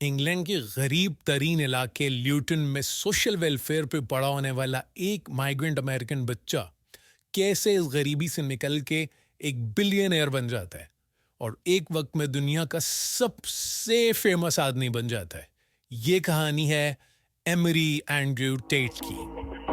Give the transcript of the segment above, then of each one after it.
England के गरीब तरीन इलाके ल्यूटन में सोशल वेलफेयर पे पड़ा होने वाला एक माइग्रेंट अमेरिकन बच्चा कैसे इस गरीबी से निकल के एक बिलियनर बन जाता है और एक वक्त में दुनिया का सबसे फेमस आदमी बन जाता है। ये कहानी है एमरी एंड्रयू टेट की।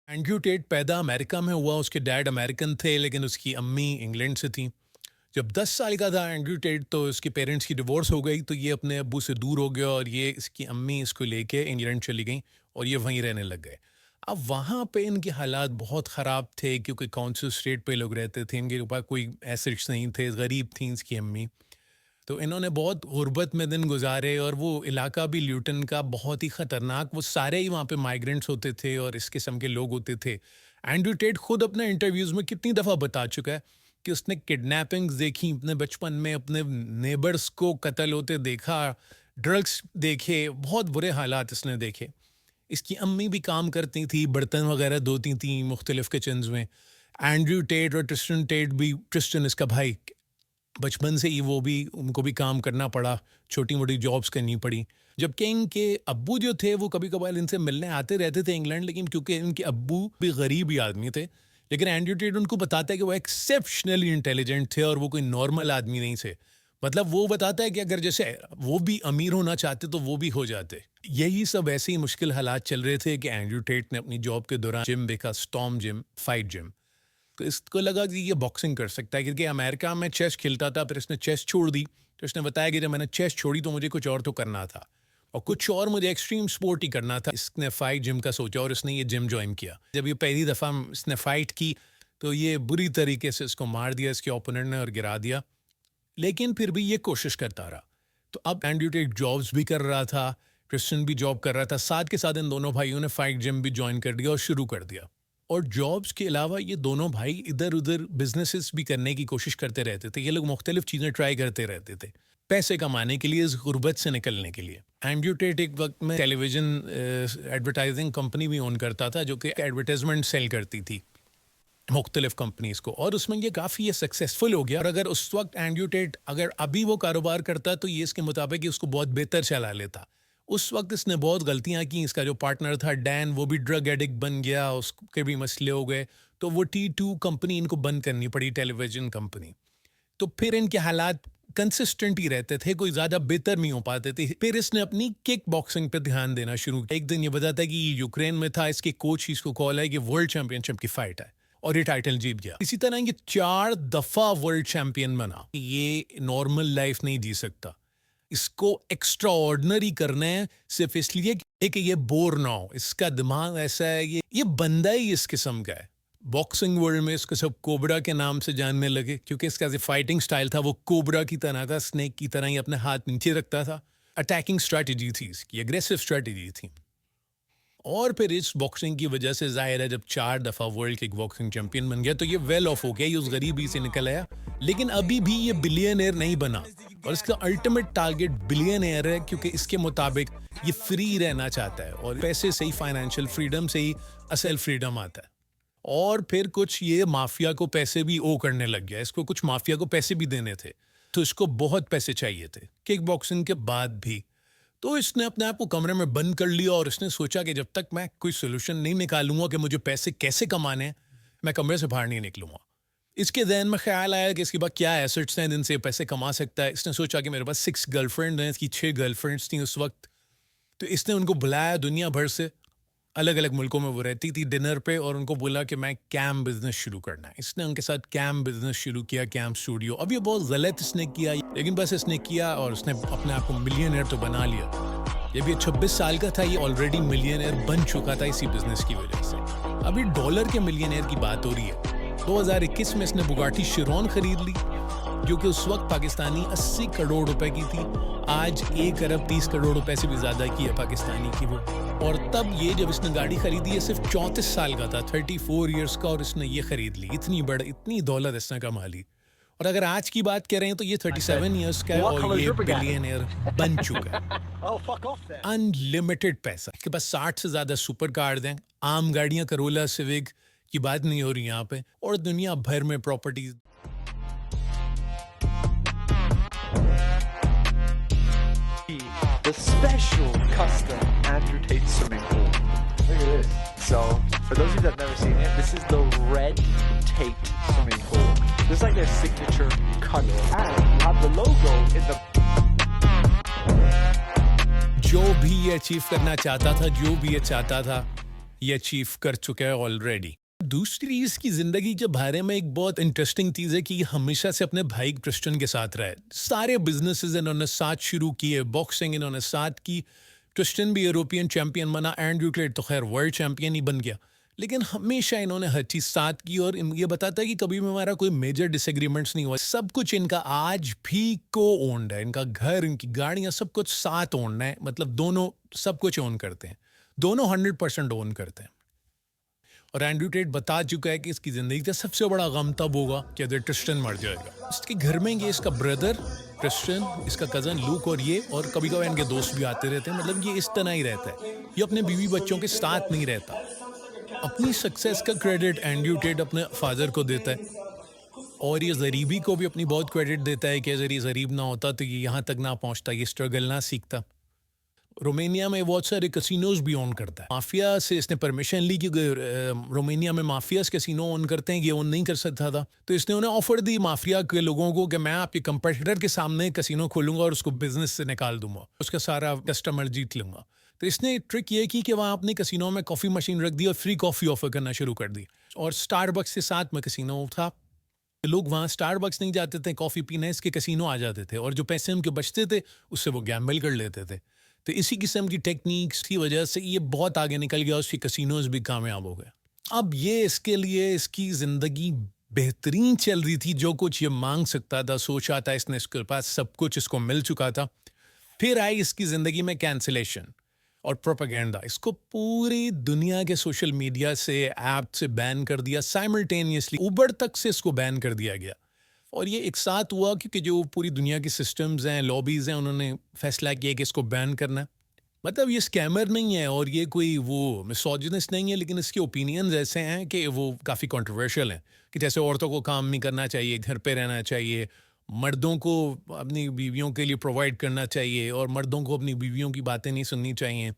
एंड्रयू टेट पैदा अमेरिका में हुआ। उसके डैड अमेरिकन थे लेकिन उसकी अम्मी इंग्लैंड से थी। जब 10 साल का था एंड्रयू टेट तो उसके पेरेंट्स की डिवोर्स हो गई, तो ये अपने अब्बू से दूर हो गया और ये इसकी अम्मी इसको लेके इंग्लैंड चली गई और ये वहीं रहने लग गए। अब वहाँ पे इनके हालात बहुत ख़राब थे क्योंकि काउंसिल स्टेट पे लोग रहते थे, इनके पास कोई एसेट्स नहीं थे, गरीब थी इसकी अम्मी। तो इन्होंने बहुत गुर्बत में दिन गुजारे और वो इलाका भी ल्यूटन का बहुत ही ख़तरनाक, वो सारे ही वहाँ पे माइग्रेंट्स होते थे और इस किस्म के लोग होते थे। एंड्रयू टेट खुद अपने इंटरव्यूज़ में कितनी दफ़ा बता चुका है कि उसने किडनैपिंग्स देखी अपने बचपन में, अपने नेबर्स को कत्ल होते देखा, ड्रग्स देखे, बहुत बुरे हालात इसने देखे। इसकी अम्मी भी काम करती थी, बर्तन वगैरह धोती थी मुख्तलिफ किचन्स में। एंड्रयू टेट और ट्रिस्टन टेट भी, ट्रिस्टन इसका भाई, बचपन से ही वो भी, उनको भी काम करना पड़ा, छोटी मोटी जॉब्स करनी पड़ी। जबकि इनके अब्बू जो थे वो कभी कभार इनसे मिलने आते रहते थे इंग्लैंड, लेकिन क्योंकि इनके अब्बू भी गरीब ही आदमी थे, लेकिन एंड्रयू टेट उनको बताता है कि वो एक्सेप्शनली इंटेलिजेंट थे और वो कोई नॉर्मल आदमी नहीं थे। मतलब वो बताता है कि अगर जैसे वो भी अमीर होना चाहते तो वो भी हो जाते। यही सब ऐसे ही मुश्किल हालात चल रहे थे कि एंड्रयू टेट ने अपनी जॉब के दौरान जिम देखा, स्टॉर्म जिम, फाइट जिम। तो इसको लगा कि ये बॉक्सिंग कर सकता है क्योंकि अमेरिका में चेस खेलता था, फिर इसने चेस छोड़ दी। तो इसने बताया कि जब मैंने चेस छोड़ी तो मुझे कुछ और तो करना था और कुछ और मुझे एक्सट्रीम स्पोर्ट ही करना था। इसने फाइट जिम का सोचा और इसने ये जिम ज्वाइन किया। जब ये पहली दफ़ा इसने फाइट की तो ये बुरी तरीके से इसको मार दिया इसके ओपोनेंट ने और गिरा दिया, लेकिन फिर भी ये कोशिश करता रहा। तो अब एंड्रयू टेट जॉब्स भी कर रहा था, क्रिश्चियन भी जॉब कर रहा था, साथ के साथ इन दोनों भाइयों ने फाइट जिम भी ज्वाइन कर दिया और शुरू कर दिया। और जॉब्स के अलावा ये दोनों भाई इधर उधर बिजनेसेस भी करने की कोशिश करते रहते थे। ये लोग मुख्तलिफ चीज़ें ट्राई करते रहते थे पैसे कमाने के लिए, इस गुर्बत से निकलने के लिए। एंड्रयू टेट एक वक्त में टेलीविज़न एडवर्टाइजिंग कंपनी भी ओन करता था जो कि एडवर्टाइजमेंट सेल करती थी मुख्तलिफ कंपनीज को, और उसमें ये काफ़ी सक्सेसफुल हो गया। और अगर उस वक्त एंड्रयू टेट अगर अभी वो कारोबार करता तो ये इसके मुताबिक ही उसको बहुत बेहतर चला लेता। उस वक्त इसने बहुत गलतियां की। इसका जो पार्टनर था डैन, वो भी ड्रग एडिक्ट बन गया, उसके भी मसले हो गए, तो वो T2 कंपनी इनको बंद करनी पड़ी, टेलीविज़न कंपनी। तो फिर इनके हालात कंसिस्टेंट ही रहते थे, कोई ज़्यादा बेहतर नहीं हो पाते थे। फिर इसने अपनी किक बॉक्सिंग पे ध्यान देना शुरू किया। एक दिन ये बताता है कि ये यूक्रेन में था, इसके कोच इसको कॉल है कि वर्ल्ड चैंपियनशिप की फाइट है और ये टाइटल जीत गया। इसी तरह ये 4 दफ़ा वर्ल्ड चैंपियन बना। ये नॉर्मल लाइफ नहीं जी सकता, इसको एक्स्ट्रा ऑर्डिनरी करना है सिर्फ इसलिए कि ये बोर ना हो। इसका दिमाग ऐसा है, ये बंदा ही इस किस्म का है। बॉक्सिंग वर्ल्ड में इसको सब कोबरा के नाम से जानने लगे क्योंकि इसका जो फाइटिंग स्टाइल था वो कोबरा की तरह था, स्नेक की तरह ही अपने हाथ नीचे रखता था। अटैकिंग स्ट्रैटेजी थी इसकी, एग्रेसिव स्ट्रैटेजी थी। और फिर इस बॉक्सिंग की वजह से जाहिर है जब 4 दफ़ा वर्ल्ड किक बॉक्सिंग चैंपियन बन गया तो ये वेल ऑफ हो गया, ये उस गरीबी से निकल आया। लेकिन अभी भी ये बिलियनर नहीं बना और इसका अल्टीमेट टारगेट बिलियनर है क्योंकि इसके मुताबिक ये फ्री रहना चाहता है और पैसे से ही, फाइनेंशियल फ्रीडम से ही असल फ्रीडम आता है। और फिर कुछ ये माफिया को पैसे भी ओ करने लग गया। इसको कुछ माफिया को पैसे भी देने थे, तो इसको बहुत पैसे चाहिए थे किक बॉक्सिंग के बाद भी। तो इसने अपने आप को कमरे में बंद कर लिया और इसने सोचा कि जब तक मैं कोई सोल्यूशन नहीं निकालूंगा कि मुझे पैसे कैसे कमाने हैं, मैं कमरे से बाहर नहीं निकलूंगा। इसके ज़हन में ख्याल आया कि इसके पास क्या एसेट्स हैं जिनसे पैसे कमा सकता है। इसने सोचा कि मेरे पास 6 गर्लफ्रेंड हैं, इसकी 6 गर्लफ्रेंड्स थी उस वक्त। तो इसने उनको बुलाया दुनिया भर से, अलग अलग मुल्कों में वो रहती थी, डिनर पे, और उनको बोला कि मैं कैम बिजनेस शुरू करना है। इसने उनके साथ कैम बिजनेस शुरू किया, कैम स्टूडियो। अब ये बहुत गलत इसने किया, लेकिन बस इसने किया और उसने अपने आप को मिलियनर तो बना लिया। जब ये 26 साल का था ये ऑलरेडी मिलियनर बन चुका था इसी बिजनेस की वजह से। अभी डॉलर के मिलियनर की बात हो रही है। 2021 में इसने बुगाटी शिरॉन खरीद ली जो कि उस वक्त पाकिस्तानी 80 करोड़ रुपए की थी। आज 1 अरब 30 करोड़ रुपए से भी ज़्यादा की है पाकिस्तानी की वो। और तब ये जब इसने गाड़ी खरीदी है सिर्फ 34 साल का था, 34 इयर्स का, और इसने ये खरीद ली। इतनी दौलत इसने कमा ली। और अगर आज की बात करें तो ये 37 इयर्स का है और ये बिलियनियर बन चुका है। अनलिमिटेड पैसा के पास, 60 से ज़्यादा सुपर कार्स हैं, आम गाड़ियां, करोला, सिविक की बात नहीं हो रही यहाँ पे, और दुनिया भर में properties. The special custom Andrew Tate swimming pool. Look at this. So, for those of you that have never seen it, this is the red Tate swimming pool. This is like their signature color. And you have the logo in the... जो भी ये achieve करना चाहता था, जो भी ये चाहता था, ये अचीव कर चुका है ऑलरेडी। दूसरी इसकी जिंदगी के बारे में एक बहुत इंटरेस्टिंग चीज़ है कि ये हमेशा से अपने भाई क्रिश्चियन के साथ रहे। सारे बिजनेसेस इन्होंने साथ शुरू किए, बॉक्सिंग इन्होंने साथ की। क्रिश्चियन भी यूरोपियन चैंपियन बना, एंड्रयू टेट तो खैर वर्ल्ड चैंपियन ही बन गया, लेकिन हमेशा इन्होंने हर चीज़ साथ की। और ये बताता है कि कभी भी हमारा कोई मेजर डिसएग्रीमेंट्स नहीं हुआ। सब कुछ इनका आज भी को ओन्ड है, इनका घर, इनकी गाड़ियाँ, सब कुछ साथ ओन्ड है। मतलब दोनों सब कुछ ओन करते हैं, दोनों 100% ओन करते हैं। और एंड्रयू टेट बता चुका है कि इसकी ज़िंदगी का सबसे बड़ा गम तब होगा कि अगर क्रिश्चियन मर जाएगा। इसके घर में ये इसका ब्रदर क्रिश्चियन, इसका कज़न लूक और ये, और कभी कभी इनके दोस्त भी आते रहते हैं। मतलब ये इस तरह ही रहता है, ये अपने बीवी बच्चों के साथ नहीं रहता। अपनी सक्सेस का क्रेडिट एंड्रयू टेट अपने फादर को देता है, और ये ज़रीबी को भी अपनी बहुत क्रेडिट देता है कि अगर ये ज़रीब ना होता तो ये यहाँ तक ना पहुँचता, ये स्ट्रगल ना सीखता। रोमानिया में बहुत सारे कसिनोज भी ऑन करता है। माफिया से इसने परमिशन ली, क्योंकि रोमानिया में माफियाज कसिनो ऑन करते हैं, ये ऑन नहीं कर सकता था। तो इसने उन्हें ऑफर दी माफिया के लोगों को कि मैं आपके कंपटीटर के सामने कसिनो खोलूंगा और उसको बिजनेस से निकाल दूंगा, उसका सारा कस्टमर जीत लूंगा। तो इसने ट्रिक ये की कि वहाँ अपने कसिनो में कॉफ़ी मशीन रख दी और फ्री कॉफ़ी ऑफर करना शुरू कर दी। और स्टारबक्स के साथ में कसिनो था, लोग वहाँ स्टारबक्स नहीं जाते थे कॉफ़ी पीने, इसके कसिनो आ जाते थे, और जो पैसे उनके बचते थे उससे वो गैम्बल कर लेते थे। तो इसी किस्म की टेक्निक्स की वजह से ये बहुत आगे निकल गया, उसकी कसिनोज भी कामयाब हो गए। अब ये इसके लिए इसकी ज़िंदगी बेहतरीन चल रही थी, जो कुछ ये मांग सकता था, सोचा था इसने, इसके पास सब कुछ इसको मिल चुका था। फिर आई इसकी ज़िंदगी में कैंसिलेशन और प्रोपेगेंडा। इसको पूरी दुनिया के सोशल मीडिया से, ऐप से बैन कर दिया साइमल्टेनियसली। उबर तक से इसको बैन कर दिया गया, और ये एक साथ हुआ क्योंकि जो पूरी दुनिया की सिस्टम्स हैं, लॉबीज़ हैं, उन्होंने फैसला किया कि इसको बैन करना है। मतलब ये स्कैमर नहीं है और ये कोई वो मिसोजिनिस्ट नहीं है, लेकिन इसके ओपिनियंस ऐसे हैं कि वो काफ़ी कंट्रोवर्शियल हैं, कि जैसे औरतों को काम नहीं करना चाहिए, घर पे रहना चाहिए, मर्दों को अपनी बीवियों के लिए प्रोवाइड करना चाहिए, और मर्दों को अपनी बीवियों की बातें नहीं सुननी चाहिए।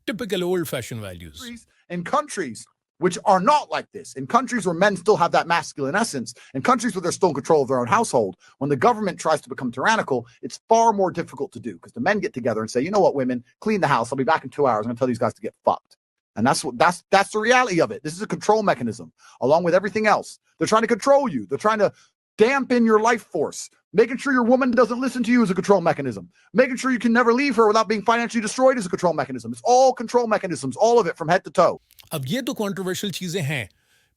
Typical old fashion values. In countries which are not like this, in countries where men still have that masculine essence, in countries where they're still in control of their own household, when the government tries to become tyrannical, it's far more difficult to do, because the men get together and say, you know what, women, clean the house. I'll be back in 2 hours. I'm going to tell these guys to get fucked. And that's the reality of it. This is a control mechanism, along with everything else. They're trying to control you. They're trying to dampen your life force. Making sure your woman doesn't listen to you is a control mechanism. Making sure you can never leave her without being financially destroyed is a control mechanism. It's all control mechanisms, all of it from head to toe. अब ये तो controversial चीज़ें हैं,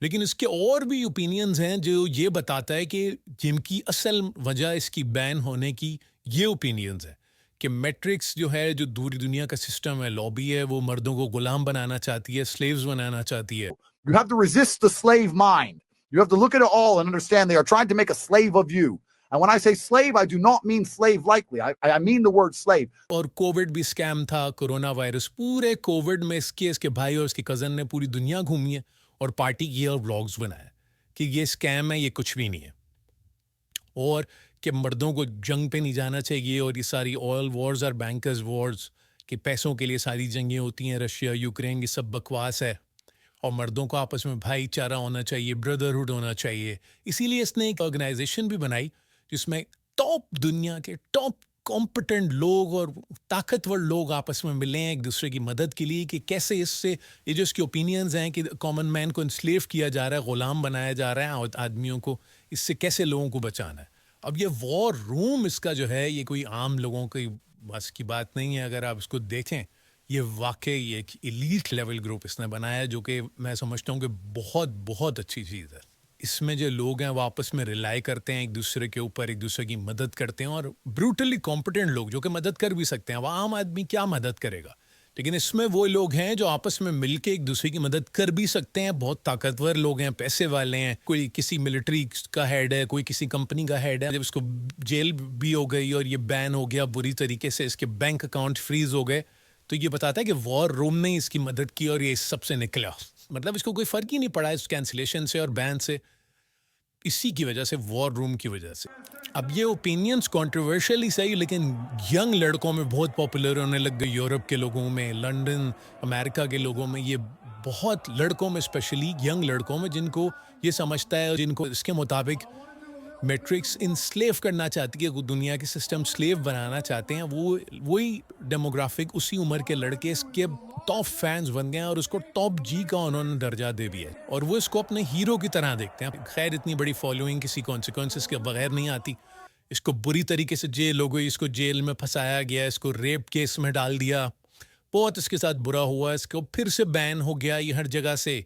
लेकिन इसके और भी opinions हैं जो ये बताता है कि जिनकी असल वजह इसकी बैन होने की ये ओपिनियंस है कि मैट्रिक्स जो है, जो दूरी दुनिया का सिस्टम है, लॉबी है, वो मर्दों को गुलाम बनाना चाहती है, स्लेव्स बनाना चाहती है। You have to resist the slave mind. You have to look at it all and understand they are trying to make a slave of you. And when I say slave, I do not mean slave likely. I mean the word slave. और Covid भी scam था, corona virus. पूरे Covid में इसके भाई और इसके cousin ने पूरी दुनिया घूमी है और पार्टी की और व्लॉग्स बनाए कि ये स्कैम है, ये कुछ भी नहीं है, और कि मर्दों को जंग पे नहीं जाना चाहिए, और ये सारी ऑयल वॉर्स और बैंकर्स वॉर्स, कि पैसों के लिए सारी जंगें होती हैं, रशिया यूक्रेन, ये सब बकवास है, और मर्दों को आपस में भाईचारा होना चाहिए, ब्रदरहुड होना चाहिए। इसीलिए इसने एक ऑर्गेनाइजेशन भी बनाई जिसमें टॉप दुनिया के टॉप कॉम्पिटेंट लोग और ताकतवर लोग आपस में मिले हैं एक दूसरे की मदद के लिए, कि कैसे इससे ये जो इसके ओपिनियंस हैं कि कॉमन मैन को इंस्लेव किया जा रहा है, ग़ुलाम बनाया जा रहा है आदमियों को, इससे कैसे लोगों को बचाना है। अब ये वॉर रूम इसका जो है, ये कोई आम लोगों की बस की बात नहीं है। अगर आप इसको देखें, ये वाकई एक एलीट लेवल ग्रुप इसने बनाया है, जो कि मैं समझता हूँ कि बहुत बहुत अच्छी चीज़ है। इसमें जो लोग हैं वो आपस में रिलाई करते हैं एक दूसरे के ऊपर, एक दूसरे की मदद करते हैं, और ब्रूटली कॉम्पिटेंट लोग जो कि मदद कर भी सकते हैं। वह आम आदमी क्या मदद करेगा, लेकिन इसमें वो लोग हैं जो आपस में मिलके एक दूसरे की मदद कर भी सकते हैं। बहुत ताकतवर लोग हैं, पैसे वाले हैं, कोई किसी मिलिट्री का हेड है, कोई किसी कंपनी का हेड है। जब इसको जेल भी हो गई और ये बैन हो गया बुरी तरीके से, इसके बैंक अकाउंट फ्रीज हो गए, तो ये बताता है कि वॉर रूम ने इसकी मदद की और ये इस सब से निकला। मतलब इसको कोई फ़र्क ही नहीं पड़ा इस कैंसिलेशन से और बैन से, इसी की वजह से, वॉर रूम की वजह से। अब ये ओपिनियंस कंट्रोवर्शियल ही सही, लेकिन यंग लड़कों में बहुत पॉपुलर होने लग गई। यूरोप के लोगों में, लंदन, अमेरिका के लोगों में, ये बहुत लड़कों में, स्पेशली यंग लड़कों में, जिनको ये समझता है, जिनको इसके मुताबिक मैट्रिक्स इंस्लेव करना चाहती है, दुनिया के सिस्टम स्लेव बनाना चाहते हैं, वो वही डेमोग्राफिक, उसी उम्र के लड़के इसके टॉप फैंस बन गए हैं और उसको टॉप जी का उन्होंने दर्जा दे दिया है और वो इसको अपने हीरो की तरह देखते हैं। खैर इतनी बड़ी फॉलोइंग किसी कॉन्सिक्वेंसेस के बगैर नहीं आती। इसको बुरी तरीके से जेल हो गई, इसको जेल में फंसाया गया, इसको रेप केस में डाल दिया, बहुत इसके साथ बुरा हुआ। इसको फिर से बैन हो गया ये हर जगह से।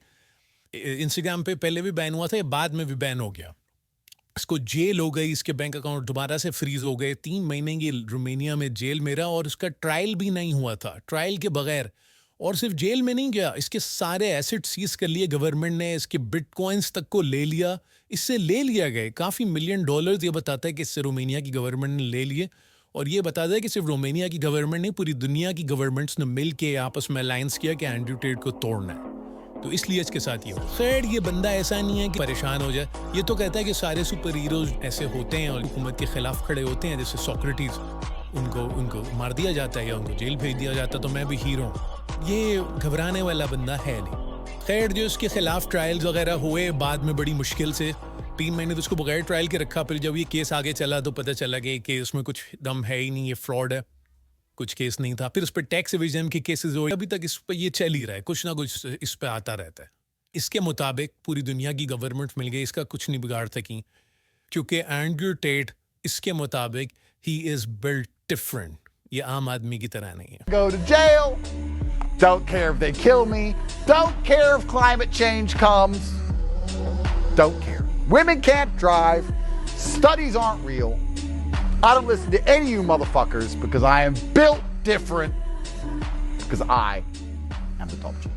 इंस्टाग्राम पे पहले भी बैन हुआ था, ये बाद में भी बैन हो गया। इसको जेल हो गई, इसके बैंक अकाउंट दोबारा से फ्रीज हो गए। 3 महीने की रोमानिया में जेल में रहा और उसका ट्रायल भी नहीं हुआ था, ट्रायल के बगैर। और सिर्फ जेल में नहीं गया, इसके सारे एसेट सीज कर लिए गवर्नमेंट ने, इसके बिटकॉइंस तक को ले लिया, इससे ले लिया गए काफ़ी $1 मिलियन। ये बताता है कि इससे रोमानिया की गवर्नमेंट ने ले लिए, और ये बताता है कि सिर्फ रोमानिया की गवर्नमेंट नहीं, पूरी दुनिया की गवर्नमेंट्स ने मिल के आपस में अलायंस किया कि एंड्रयू टेट को तोड़ना है। तो इसलिए इसके साथ ये हो। खैर ये बंदा ऐसा नहीं है कि परेशान हो जाए, ये तो कहता है कि सारे सुपर हीरोज ऐसे होते हैं और हुकूमत के खिलाफ खड़े होते हैं, जैसे सोक्रेटिस, उनको मार दिया जाता है या उनको जेल भेज दिया जाता है, तो मैं भी हीरो हूँ। ये घबराने वाला बंदा है नहीं। खैर जो इसके खिलाफ ट्रायल्स वगैरह हुए बाद में बड़ी मुश्किल से, 3 महीने तो उसको बगैर ट्रायल के रखा, फिर जब ये केस आगे चला तो पता चला कि उसमें कुछ दम है ही नहीं, ये फ्रॉड है, कुछ केस नहीं था। फिर उस पर टैक्स एविजन के केसेस हुए, अभी तक इस पर ये चल ही रहा है, कुछ ना कुछ इस पर आता रहता है। इसके मुताबिक पूरी दुनिया की गवर्नमेंट मिल गई, इसका कुछ नहीं बिगाड़ सकी, क्योंकि एंड्रयू टेट इसके मुताबिक ही इज बिल्ट डिफरेंट, ये आम आदमी की तरह नहीं है। Go to jail. Don't care if they kill me. Don't care if climate change comes. Don't care. Women can't drive. Studies aren't real. I don't listen to any of you motherfuckers because I am built different. Because I am the top G.